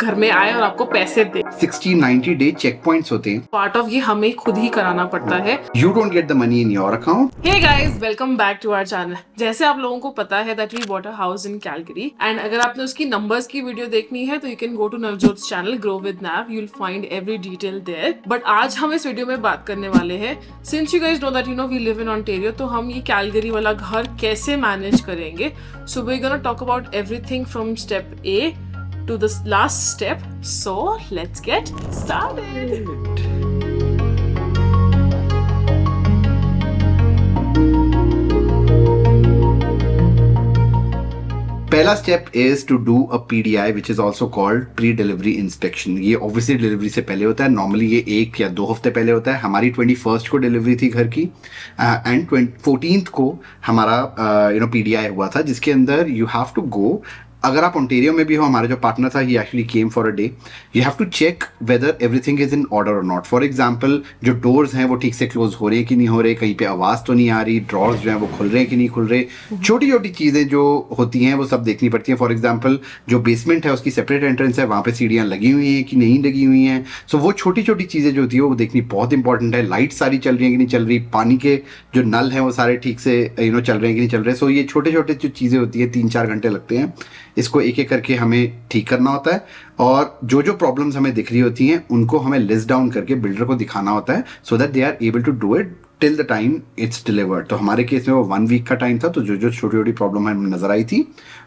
घर में आए और आपको पैसे दे। 60-90 डे चेक पॉइंट्स होते हैं। पार्ट ऑफ ये हमें खुद ही कराना पड़ता है। You don't get the money in your account. Hey guys, welcome back to our channel. जैसे आप लोगों को पता है that we bought a house in Calgary and अगर आपने उसकी numbers की वीडियो देखनी है तो you can go to Navjot's channel Grow with Nav. You'll find every detail there. But आज हम इस वीडियो में बात करने वाले हैं since you guys know that we live in Ontario, तो हम ये Calgary वाला घर कैसे मैनेज करेंगे. So we're gonna talk about everything from step A to the last step. So let's get started. पहला step is to do a PDI which is also called pre delivery inspection. ये obviously delivery से पहले होता है, normally ये 1 या 2 हफ्ते पहले होता है। हमारी 21st को डिलीवरी थी घर की एंड 14th को हमारा PDI हुआ था, जिसके अंदर यू हैव टू गो। अगर आप ओंटेरियो में भी हो, हमारा जो पार्टनर था ही actually came for a day, you have to check whether everything is in order और नॉट। फॉर एग्जांपल जो डोर्स हैं वो ठीक से क्लोज हो रहे हैं कि नहीं हो रहे, कहीं पे आवाज़ तो नहीं आ रही, ड्रॉर्स जो हैं वो खुल रहे हैं कि नहीं खुल रहे, छोटी छोटी चीज़ें जो होती हैं वो सब देखनी पड़ती हैं। फॉर एग्जाम्पल जो बेसमेंट है उसकी सेपरेट एंट्रेंस है, वहाँ पे सीढ़ियाँ लगी हुई हैं कि नहीं लगी हुई हैं। सो वो छोटी छोटी चीज़ें जो होती है वो देखनी बहुत इंपॉर्टेंट है। लाइट सारी चल रही हैं कि नहीं चल रही, पानी के जो नल हैं वो सारे ठीक से चल रहे हैं कि नहीं चल रहे। सो ये छोटे छोटे जो चीज़ें होती हैं 3-4 घंटे लगते हैं, इसको एक एक करके हमें ठीक करना होता है। और जो जो प्रॉब्लम्स हमें दिख रही होती हैं उनको हमें लिस्ट डाउन करके बिल्डर को दिखाना होता है, so that they are able to do it till the time it's delivered. तो हमारे केस में वो 1 वीक का टाइम था, तो जो जो छोटी छोटी प्रॉब्लम हमें नजर आई थी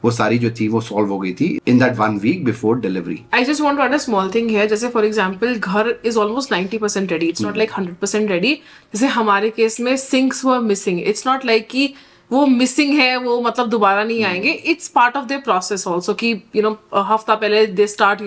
वो सारी जो थी वो सॉल्व हो गई थी in that 1 week before delivery. I just want to add a small thing here. जैसे फॉर एग्जाम्पल घर is almost 90% ready, it's not like 100% ready. जैसे हमारे केस में sinks were missing, it's not like कि वो मिसिंग है वो मतलब दोबारा नहीं आएंगे। It's part of their process also कि हफ्ता पहले they start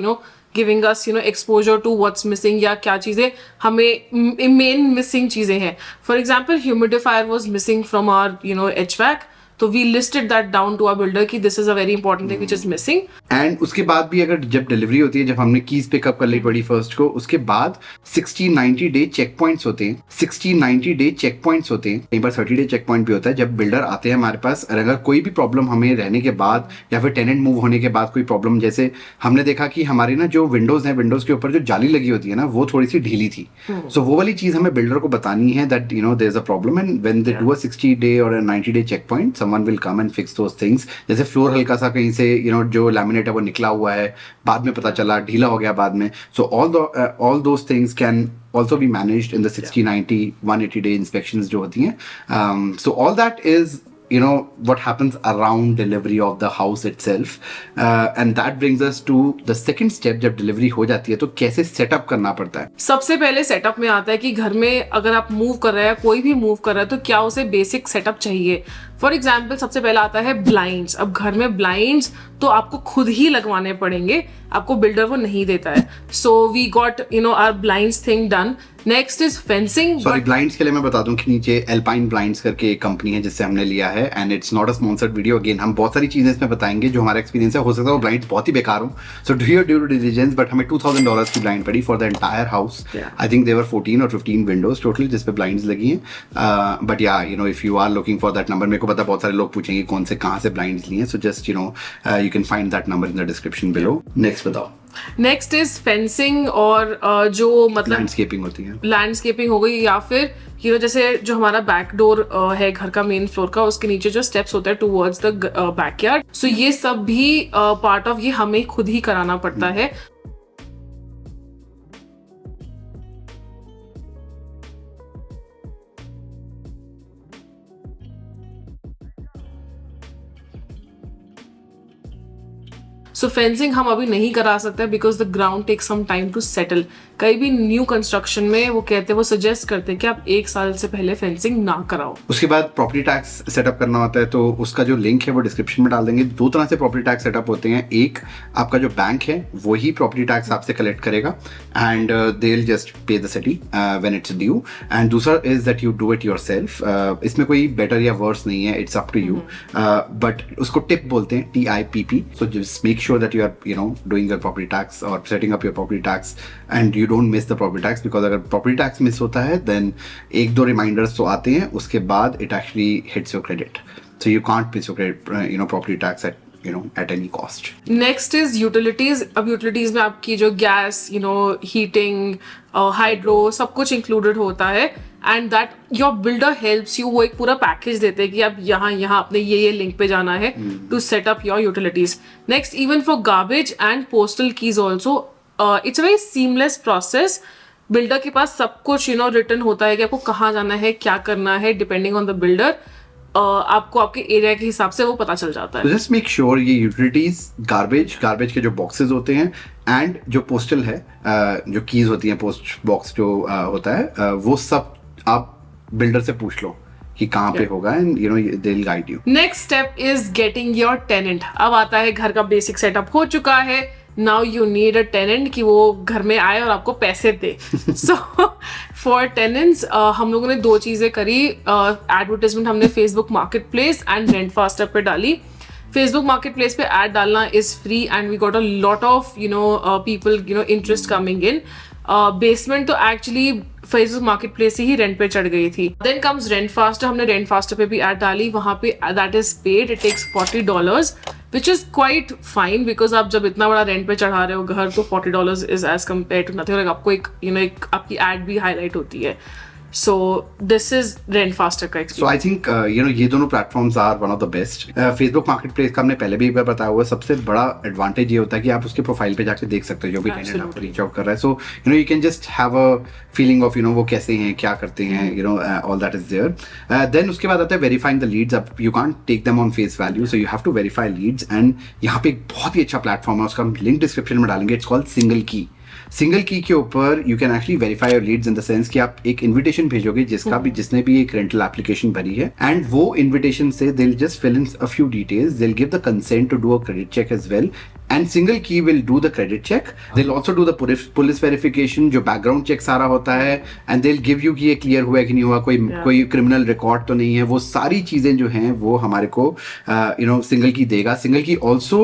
giving us exposure to what's missing, या क्या चीजें हमें मेन मिसिंग चीजें हैं। For example humidifier was missing from our HVAC, तो we listed that down to our builder कि this is a very important thing which is missing. And उसके बाद भी अगर जब डिलीवरी होती है, जब हमने कीज पिकअप कर ली 21st को, उसके बाद 60-90 डे चेक पॉइंट्स होते हैं। 60-90 डे चेक पॉइंट्स होते हैं, कई बार 30 डे चेक पॉइंट भी होता है। जब बिल्डर आते हैं हमारे पास, और अगर कोई भी प्रॉब्लम हमें रहने के बाद या फिर टेनेंट मूव होने के बाद कोई प्रॉब्लम, जैसे हमने देखा कि हमारी ना जो विंडोज हैं, विंडोज के ऊपर जो जाली लगी होती है ना, वो थोड़ी सी ढीली थी। सो वो वाली चीज हमें बिल्डर को बतानी है that there is a problem, and when they do a 60 day और 90 day check point, someone will come and fix those things। जैसे फ्लोर हल्का सा कहीं से जो लैमिनेट है वो निकला हुआ है, बाद में पता चला ढीला हो गया बाद में। सो all those things can also be managed in the 60, 90, 180 day inspections जो होती हैं। So all that is what happens around delivery of the house itself, and that brings us to the second step। जब delivery हो जाती है तो कैसे setup करना पड़ता है। सबसे पहले सेटअप में आता है कि घर में अगर आप मूव कर रहे हैं, कोई भी मूव कर रहा है, तो क्या उसे बेसिक सेटअप चाहिए। फॉर एग्जाम्पल सबसे पहला आता है ब्लाइंड्स। अब घर में ब्लाइंड्स तो आपको खुद ही लगवाने पड़ेंगे, आपको बिल्डर वो नहीं देता है। So we got our blinds thing done. Next is fencing. Sorry, blinds के लिए मैं बता दूं कि नीचे एल्पाइन ब्लाइंड्स करके एक कंपनी है जिससे हमने लिया है, and it's not a sponsored video. Again हम बहुत सारी चीजें इसमें बताएंगे जो हमारा एक्सपीरियंस है, हो सकता है वो ब्लाइंड्स बहुत ही बेकार हो, so do your due diligence. But हमें $2,000 की ब्लाइंड पड़ी for the entire house. I think there were 14 और 15 विंडोज टोटल जिसपे ब्लाइंड्स लगी हैं। बट या if you are looking for that number, मेरे को पता बहुत सारे लोग पूछेंगे कौन से कहाँ से ब्लाइंड्स लिए, so just you can find that number in the description below. Next बताओ। नेक्स्ट इज फेंसिंग, और जो मतलब लैंडस्केपिंग होती है, लैंडस्केपिंग हो गई, या फिर जैसे जो हमारा बैक डोर है घर का मेन फ्लोर का, उसके नीचे जो स्टेप्स होते हैं टुवर्ड्स द बैकयार्ड। सो ये सब भी पार्ट ऑफ ये हमें खुद ही कराना पड़ता है। सो फेंसिंग हम अभी नहीं करा सकते because the ground take some time to settle. कई भी न्यू कंस्ट्रक्शन में वो कहते हैं, वो सजेस्ट करते हैं कि आप 1 साल से पहले फेंसिंग ना कराओ। उसके बाद प्रॉपर्टी टैक्स सेटअप करना होता है, तो उसका जो लिंक है वो डिस्क्रिप्शन में डाल देंगे। 2 तरह से प्रॉपर्टी टैक्स सेटअप होते हैं। एक, आपका जो बैंक है वही प्रॉपर्टी टैक्स आपसे कलेक्ट करेगा and they will just pay the city when it's due, and दूसरा is that you do it yourself. इसमें कोई बेटर या वर्स नहीं है, it's up to you, but उसको टिप बोलते हैं, TIPP। So just make sure that you are doing your property tax और setting up your property tax, and you don't miss the property tax, because अगर property tax miss होता है then 1-2 reminders तो आते हैं, उसके बाद it actually hits your credit, so you can't miss your credit, property tax at you know, at any cost. Next is utilities. अब utilities में आपकी जो गैस, हीटिंग, हाइड्रो, सब कुछ इंक्लूडेड होता है. And that your builder helps you. वो एक पूरा पैकेज देते हैं कि आप यहाँ अपने ये लिंक पे जाना है to set up your utilities. Next, even for garbage and postal keys also, it's a very seamless process. Builder के पास सब कुछ रिटन होता है कि आपको कहाँ जाना है, क्या करना है, डिपेंडिंग ऑन द बिल्डर. आपको आपके एरिया के हिसाब से वो पता चल जाता है. जस्ट मेक श्योर ये यूटिलिटीज, गार्बेज के जो बॉक्सेस होते हैं एंड जो पोस्टल है, जो कीज होती हैं, पोस्ट बॉक्स जो होता है, वो सब आप बिल्डर से पूछ लो कि कहाँ पे होगा, and you know they will guide you. Next step is getting your tenant. अब आता है घर का बेसिक सेटअप हो चुका है. Now you need a tenant कि वो घर में आए और आपको पैसे दे. सो फॉर टेनेंट्स हम लोगों ने 2 चीजें करी. एडवर्टाइजमेंट हमने Facebook marketplace and RentFaster पे डाली. फेसबुक मार्केट प्लेस पे एड डालना is free and we got a lot of people interest coming in. Basement तो एक्चुअली फेसबुक मार्केट प्लेस से ही रेंट पे चढ़ गई थी. Then comes RentFaster. हमने रेंट फास्टर पे भी एड डाली. वहां पे that is paid. It takes $40 which is quite fine, because आप जब इतना बड़ा रेंट पे चढ़ा रहे हो घर, तो $40 is as compare to nothing. और आपको एक आपकी एड भी हाईलाइट होती है. So this is Rent Faster का experience. So I think ये दोनों platforms are one of the best. Facebook Marketplace का हमने पहले भी एक बार बताया हुआ है. सबसे बड़ा एडवांटेज ये होता है कि आप उसके प्रोफाइल पे जाके देख सकते हो जो भी टेनेंट आपको रीच आउट कर रहा है. So you can just have a feeling of वो कैसे हैं, क्या करते हैं, all that is there. Then उसके बाद आता है verifying the leads. अब you can't take them on face value, so you have to verify leads. And यहाँ पे एक बहुत ही अच्छा प्लेटफॉर्म है, उसका हम लिंक डिस्क्रिप्शन में डालेंगे. इट्स कॉल्ड सिंगल की. सिंगल की के ऊपर you can actually verify your leads in the sense कि आप एक इन्विटेशन भेजोगे जिसने भी एक रेंटल एप्लीकेशन भरी है, एंड वो इन्विटेशन से they will just fill in a few details, they will give the consent to do a credit check as well. And single key will do the credit check. They'll also do the police verification, जो background check सारा होता है, and they'll give you कि ये clear हुआ है कि नहीं हुआ, कोई criminal record तो नहीं है. वो सारी चीजें जो हैं वो हमारे को single key देगा. Single key also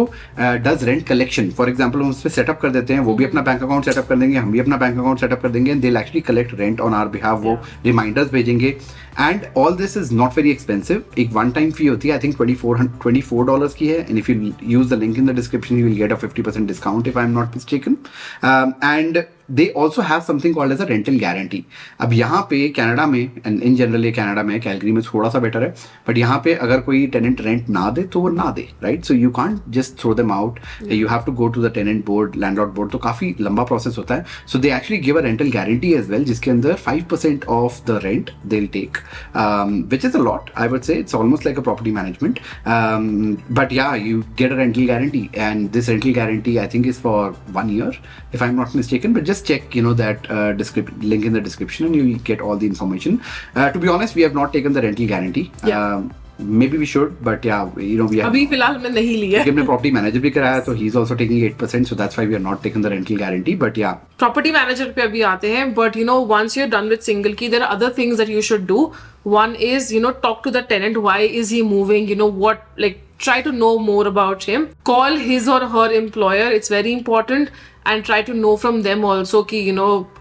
does rent collection. For example, हम उस पर सेटअप कर देते हैं, वो भी अपना बैंक अकाउंट सेटअप कर देंगे, हम भी अपना बैंक अकाउंट सेटअप कर देंगे, and they'll actually collect rent on our behalf. वो reminders भेजेंगे. And all this is not very expensive. एक one time fee होती है, I think $24 की है, and if you use the link in the description you will get a 50% discount if I am not mistaken. And they also have something called as a rental guarantee. अब यहाँ पे Canada में, and in general ये Canada में, Calgary में थोड़ा सा better है, बट यहाँ पे अगर कोई टेनेंट रेंट ना दे तो वो ना दे, right? So you can't just throw them out. You have to go to the tenant board, landlord board, तो काफी लंबा प्रोसेस होता है. So they actually give a rental guarantee as well, जिसके अंदर 5% of the rent they will take, which is a lot. I would say it's almost like a property management. But yeah, you get a rental guarantee, and this rental guarantee I think is for 1 year, if I'm not mistaken. But just check, that link in the description, and you'll get all the information. To be honest, we have not taken the rental guarantee. Yeah. Maybe we should, but yeah, we have. अभी फिलहाल हमने नहीं लिया. हमने property manager भी कराया, तो he's also taking 8%, so that's why we are not taking the rental guarantee. But yeah, property manager पे अभी आते हैं. But once you're done with single key, there are other things that you should do. One is talk to the tenant. Why is he moving? What, like, try to know more about him. Call his or her employer. It's very important, and try to know from them also कि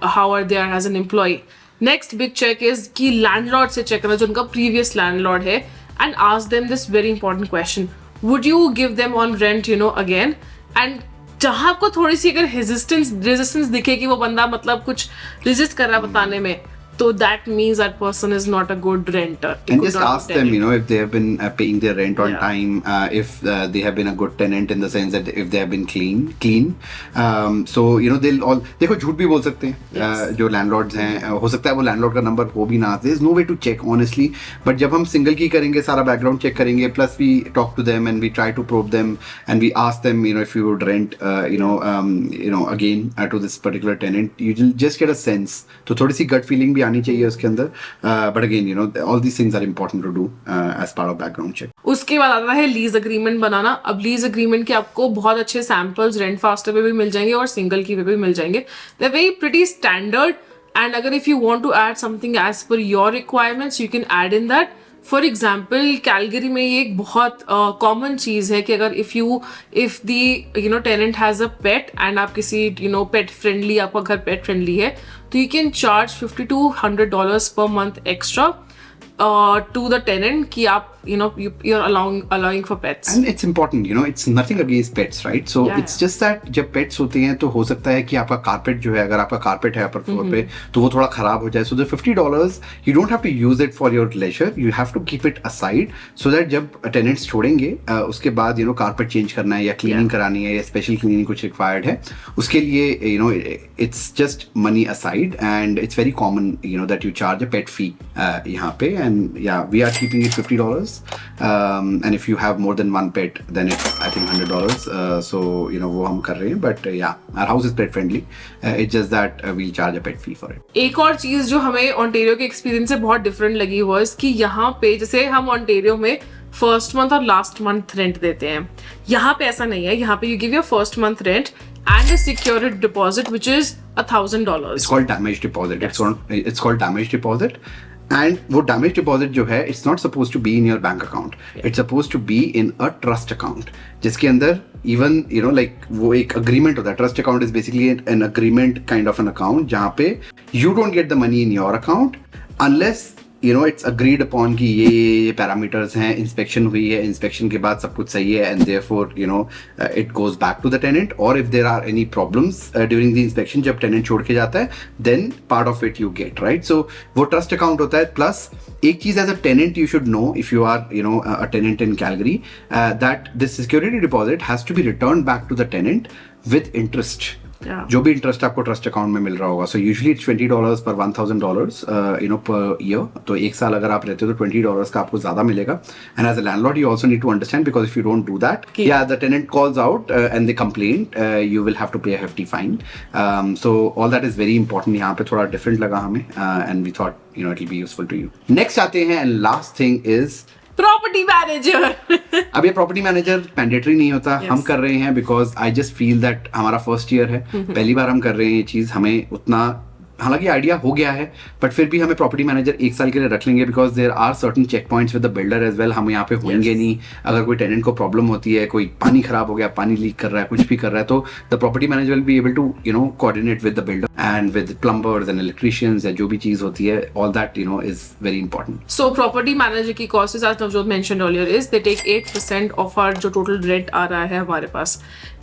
how are they as an employee. Next big check is कि landlord से check करना, जो उनका previous landlord है, and ask them this very important question: would you give them on rent again? And जहाँ आपको थोड़ी सी अगर रेजिस्टेंस दिखे कि वो बंदा मतलब कुछ रेजिस्ट कर रहा है बताने में, so that means that person is not a good renter. And just ask them, if they have been paying their rent on time, if they have been a good tenant in the sense that if they have been clean. So they'll all, देखो झूठ भी बोल सकते हैं जो landlords हैं, हो सकता है वो लैंडलॉर्ड का नंबर हो भी ना. There is no way to check honestly, but जब हम सिंगल की करेंगे, सारा बैकग्राउंड चेक करेंगे, plus we talk to them and we try to probe them and we ask them, if you would rent, again to this particular tenant, you will just get a sense. तो थोड़ी सी gut feeling भी आनी चाहिए उसके अंदर. But again all these things are important to do as part of background check. उसके बाद आता है लीज एग्रीमेंट बनाना. अब लीज एग्रीमेंट के आपको बहुत अच्छे सैंपल्स रेंट फास्टर पे भी मिल जाएंगे और सिंगल की पे भी मिल जाएंगे. They are very pretty standard, and अगर if you want to add something as per your requirements, you can add in that. For example Calgary में ये एक बहुत कॉमन चीज है कि अगर if the tenant has a pet and आप किसी पेट फ्रेंडली, आपका घर पेट फ्रेंडली है, तो you can charge $50 to $100 per month extra to the tenant कि आप you're allowing for pets. And it's important, it's nothing against pets, right? So it's just that जब pets होते हैं तो हो सकता है कि आपका carpet जो है, अगर आपका carpet है upper floor पे, तो वो थोड़ा खराब हो जाए. So the $50, you don't have to use it for your leisure. You have to keep it aside so that जब tenants छोड़ेंगे, उसके बाद carpet change करना है या cleaning करानी है या special cleaning कुछ required है, उसके लिए it's just money aside, and it's very common that you charge a pet fee यहाँ पे. And yeah, we are keeping it $50. And if you have more than one pet, then it's I think $100. So वो हम कर रहे हैं, but yeah, our house is pet friendly. It's just that we'll charge a pet fee for it. एक और चीज जो हमें ऑन्टेरियो के एक्सपीरियंस से बहुत डिफरेंट लगी was कि यहाँ पे जैसे हम ऑन्टेरियो में फर्स्ट मंथ और लास्ट मंथ रेंट देते हैं, यहाँ पे ऐसा नहीं है. यहाँ पे you give your first month rent and a secured deposit which is $1,000. It's called damage deposit. It's called damage deposit. And वो damage deposit जो है, it's not supposed to be in your bank account. It's supposed to be in a trust account, जिसके अंदर even like वो एक agreement होता है. Trust account is basically an agreement kind of an account जहाँ पे you don't get the money in your account unless it's agreed upon कि ये parameters हैं, inspection हुई है, inspection के बाद सब कुछ सही है, and therefore it goes back to the tenant. Or if there are any problems during the inspection, जब tenant छोड़ के जाता है, then part of it you get, right? So वो trust account होता है. Plus एक चीज as a tenant you should know if you are a tenant in Calgary, that this security deposit has to be returned back to the tenant with interest. जो भी interest आपको trust account में मिल रहा होगा. So usually it's $20 पर $1,000 per year. तो एक साल अगर आप रहते हो तो $20 का आपको ज्यादा मिलेगा. And as a landlord you also need to understand, because if you don't do that, या the tenant calls out and they complain, you will have to pay a hefty fine. So all that is very important. यहाँ पे थोड़ा different लगा हमें, and we thought it will be useful to you. Next आते हैं, and last thing is property manager. अब ये property manager mandatory नहीं होता. हम कर रहे हैं because I just feel that हमारा फर्स्ट ईयर है, पहली बार हम कर रहे हैं ये चीज. हमें उतना हालांकि आइडिया हो गया है, बट फिर भी हमें प्रॉपर्टी मैनेजर एक साल के लिए रख लेंगे, because there are certain check points with the builder as well. हम यहाँ पे होंगे नहीं. अगर कोई टेनेंट को प्रॉब्लम होती है, कोई पानी खराब हो गया, पानी लीक कर रहा है, कुछ भी कर रहा है, तो the property manager will be able to coordinate with the builder and with plumbers and electricians, या जो भी चीज होती है, all that is very important. So property manager की cost, as Navjot mentioned earlier, is they take 8% of our जो total rent आ रहा है हमारे पास.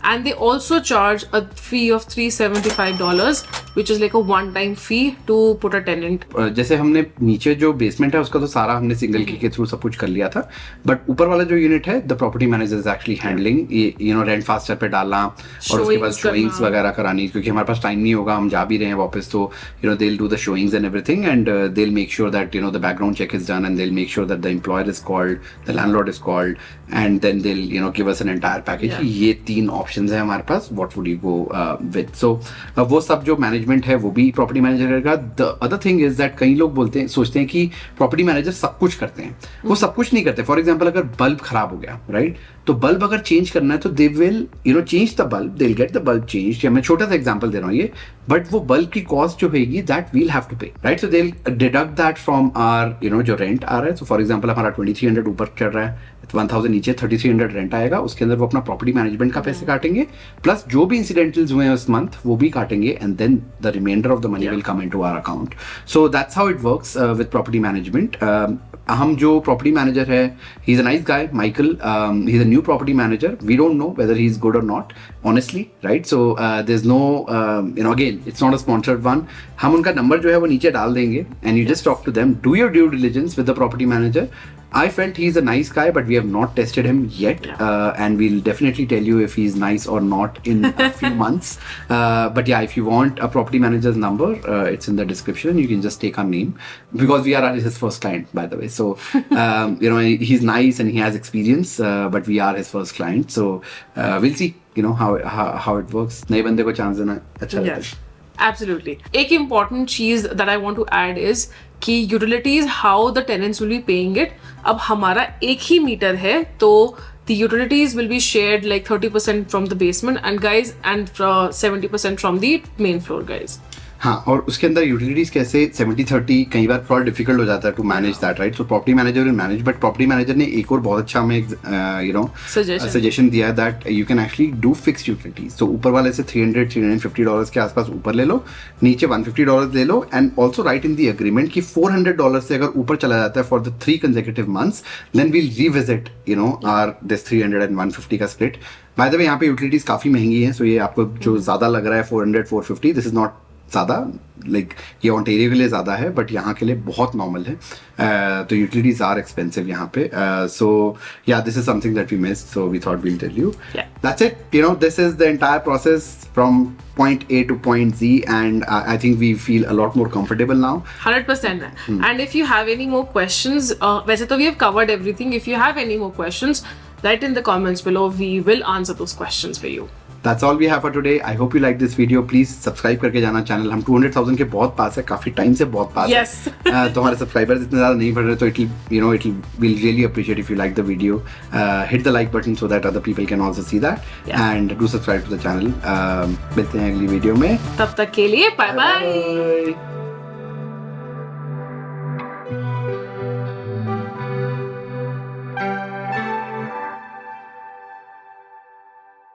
And they also charge a fee of $375, which is like a one-time fee to put a tenant. जैसे हमने नीचे जो बेसमेंट है उसका तो सारा हमने सिंगल की के थ्रू सब कुछ कर लिया था, बट ऊपर वाला जो यूनिट है the property manager is actually handling. Rent faster पे डालना और उसके बाद शोइंग्स वगैरह करानी, क्योंकि हमारे पास टाइम नहीं होगा, हम जा भी रहे हैं वापस, तो they will do the showings and everything, and they will make sure that the background check is done, and they will make sure that the employer is called, the landlord is called, and then they will give us an entire package. ये 3 options है हमारे पास. What would you go with? So वो सब जो management है वो भी property manager करेगा. The other thing is that कई लोग सोचते हैं कि प्रॉपर्टी मैनेजर सब कुछ करते हैं. वो सब कुछ नहीं करते. फॉर एग्जाम्पल अगर बल्ब खराब हो गया, राइट, तो बल्ब अगर चेंज करना है तो they will change the bulb, they will get the bulb change. मैं छोटा सा एग्जाम्पल दे रहा हूँ ये, बट वो बल्ब की कॉस्ट जो होगी that we'll have to pay, right. So they will deduct that from our जो रेंट आ रहा है. सो फॉर एग्जाम्पल हमारा 2300 ऊपर चल रहा है, 1000 नीचे 3300 रेंट आएगा. उसके अंदर वो अपना प्रॉपर्टी मैनेजमेंट का पैसे काटेंगे, प्लस जो भी इंसिडेंटल्स हुए हैं उस मंथ वो भी काटेंगे, and then the reminder of the money will come into our account. So that's how it works with property management. हम जो प्रॉपर्टी मैनेजर है, he is a nice guy, Michael. He is a new property manager. We don't know whether he is good or not, honestly, right. So there is no again it's not a sponsored one. हम उनका number जो है वो नीचे डाल देंगे, and you just talk to them, do your due diligence with the property manager. I felt he's a nice guy, but we have not tested him yet, and we'll definitely tell you if he's nice or not in a few months. But yeah, if you want a property manager's number, it's in the description. You can just take our name, because we are his first client, by the way. So he's nice and he has experience, but we are his first client. So we'll see, how it works. नए बंदे को chance देना अच्छा लगता है. Absolutely. एक important चीज that I want to add is कि utilities, how the tenants will be paying it. अब हमारा एक ही मीटर है, तो the utilities will be shared like 30% from the basement and 70% from the main floor, guys. हाँ, और उसके अंदर यूटिलिटीज कैसे 70-30 कई बार थोड़ा डिफिकल्ट हो जाता है to manage that, right? So property manager will manage, but property manager ने एक और बहुत अच्छा हमें सजेशन दिया है that you can actually do fixed utilities. तो ऊपर वाले से $300-350 के आसपास ऊपर ले लो, नीचे $150 ले लो, and also write in the agreement कि $400 से अगर ऊपर चला जाता है for the 3 consecutive months, then we'll revisit our this 300 and 150 का स्प्लिट। बाय द वे यहाँ पे यूटिलिटीज काफी महंगी हैं, सो ये आपको जो ज्यादा लग रहा है 400-450, दिस इज नॉट ज़्यादा, लाइक ये ऑन्टेरियो के लिए ज़्यादा है, बट यहाँ के लिए बहुत नॉर्मल है। तो यूटिलिटीज आर एक्सपेंसिव यहाँ पे, so yeah this is something that we miss, so we thought we'll tell you. That's it, this is the entire process from point A to point Z, and I think we feel a lot more comfortable now. 100%. And if you have any more questions, वैसे तो we have covered everything. If you have any more questions, write in the comments below. We will answer those questions for you. That's all we have for today. I hope you like this video. Please subscribe करके जाना channel, हम 200,000 के बहुत पास है, काफी time से बहुत पास yes. है। तो हमारे सब्सक्राइबर्स इतने ज्यादा नहीं बढ़ रहे, तो we'll really appreciate if you like the video. Hit the like button so that other people can also see that. Yes. And do subscribe to the channel. मिलते हैं अगली वीडियो में, तब तक के लिए bye bye.